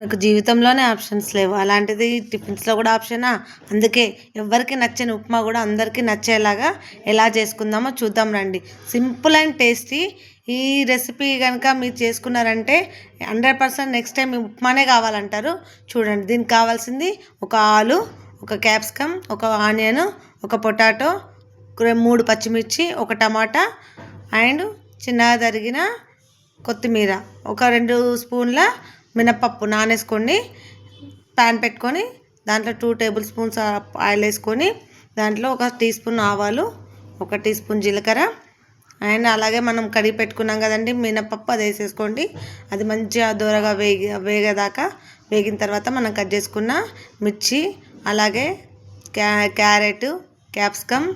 నాకు జీవితంలోనే ఆప్షన్స్ లేవు. అలాంటిది టిఫిన్స్‌లో గూడా ఆప్షనా? అందుకే ఎవ్వరికీ నచ్చని ఉప్మా గూడా అందరికీ నచ్చేలాగా ఎలా చేసుకుందామో చూద్దాం రండి. సింపుల్ అండ్ టేస్టీ ఈ రెసిపీ గనక మీరు చేసుకున్నారంటే 100% నెక్స్ట్ టైమ్ మీ ఉప్మానే కావాలంటారు. చూడండి దీనికి కావాల్సింది ఒక ఆలు, ఒక క్యాప్సికమ్, ఒక ఆనియన్, ఒక పొటాటో, 3 పచ్చిమిర్చి, ఒక టమాటా అండ్ చిన్నగా తరిగిన కొత్తిమీర, ఒక 2 స్పూన్ల మినపప్పు నానేసుకోండి. ప్యాన్ పెట్టుకొని దాంట్లో 2 టేబుల్ స్పూన్స్ ఆయిల్ వేసుకొని దాంట్లో ఒక టీ స్పూన్ ఆవాలు, ఒక టీ స్పూన్ జీలకర్ర అండ్ అలాగే మనం కడిగి పెట్టుకున్నాం కదండి మినపప్పు, అది వేసేసుకోండి. అది మంచిగా దూరగా వేగేదాకా వేగిన తర్వాత మనం కట్ చేసుకున్న మిర్చి, అలాగే క్యారెట్, క్యాప్సికమ్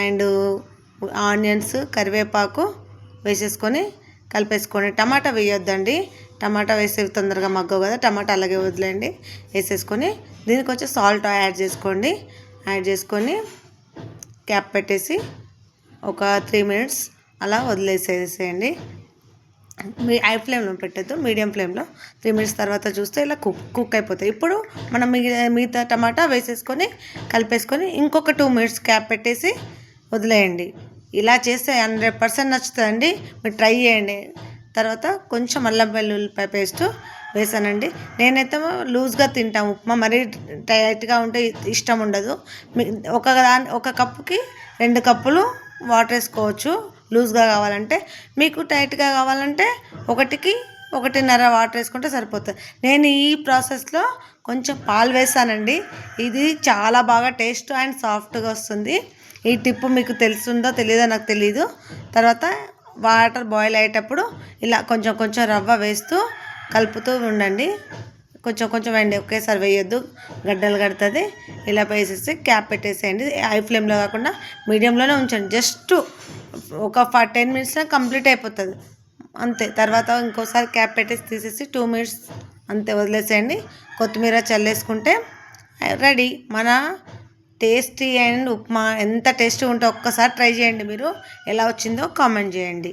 అండ్ ఆనియన్స్, కరివేపాకు వేసేసుకొని కలిపేసుకోండి. టమాటా వేయొద్దండి, టమాటా వేస్తే తొందరగా మగ్గవు కదా, టమాటా అలాగే వదిలేయండి. వేసేసుకొని దీనికి వచ్చి సాల్ట్ యాడ్ చేసుకోండి. యాడ్ చేసుకొని క్యాప్ పెట్టేసి ఒక 3 మినిట్స్ అలా వదిలేసేసేయండి. మీ హై ఫ్లేమ్లో పెట్టద్దు, మీడియం ఫ్లేమ్లో. 3 మినిట్స్ తర్వాత చూస్తే ఇలా కుక్ అయిపోతాయి. ఇప్పుడు మనం మిగతా టమాటా వేసేసుకొని కలిపేసుకొని ఇంకొక 2 మినిట్స్ క్యాప్ పెట్టేసి వదిలేయండి. ఇలా చేస్తే 100% నచ్చుతుందండి, మీరు ట్రై చేయండి. తర్వాత కొంచెం అల్లం వెల్లుల్లిపాయ పేస్ట్ వేసానండి. నేనైతే లూజ్గా తింటాను ఉప్మా, మరీ టైట్గా ఉంటే ఇష్టం ఉండదు. ఒక కప్పుకి 2 కప్పులు వాటర్ వేసుకోవచ్చు లూజ్గా కావాలంటే. మీకు టైట్గా కావాలంటే 1కి 1.5 వాటర్ వేసుకుంటే సరిపోతుంది. నేను ఈ ప్రాసెస్లో కొంచెం పాలు వేసానండి. ఇది చాలా బాగా టేస్ట్ అండ్ సాఫ్ట్గా వస్తుంది. ఈ టిప్ మీకు తెలుస్తుందో తెలియదో నాకు తెలీదు. తర్వాత వాటర్ బాయిల్ అయ్యేటప్పుడు ఇలా కొంచెం కొంచెం రవ్వ వేస్తూ కలుపుతూ ఉండండి. కొంచెం కొంచెం వేయండి, ఒకేసారి వేయొద్దు, గడ్డలు కడుతుంది. ఇలా వేసేసి క్యాప్ పెట్టేసేయండి. హై ఫ్లేమ్లో కాకుండా మీడియంలోనే ఉంచండి. జస్ట్ ఒక 10 మినిట్స్లో కంప్లీట్ అయిపోతుంది అంతే. తర్వాత ఇంకోసారి క్యాప్ పెట్టేసి తీసేసి 2 మినిట్స్ అంతే వదిలేసేయండి. కొత్తిమీర చల్లేసుకుంటే రెడీ మన టేస్టీ అండ్ ఉప్మా. ఎంత టేస్టీ ఉంటే ఒక్కసారి ట్రై చేయండి. మీరు ఎలా వచ్చిందో కామెంట్ చేయండి.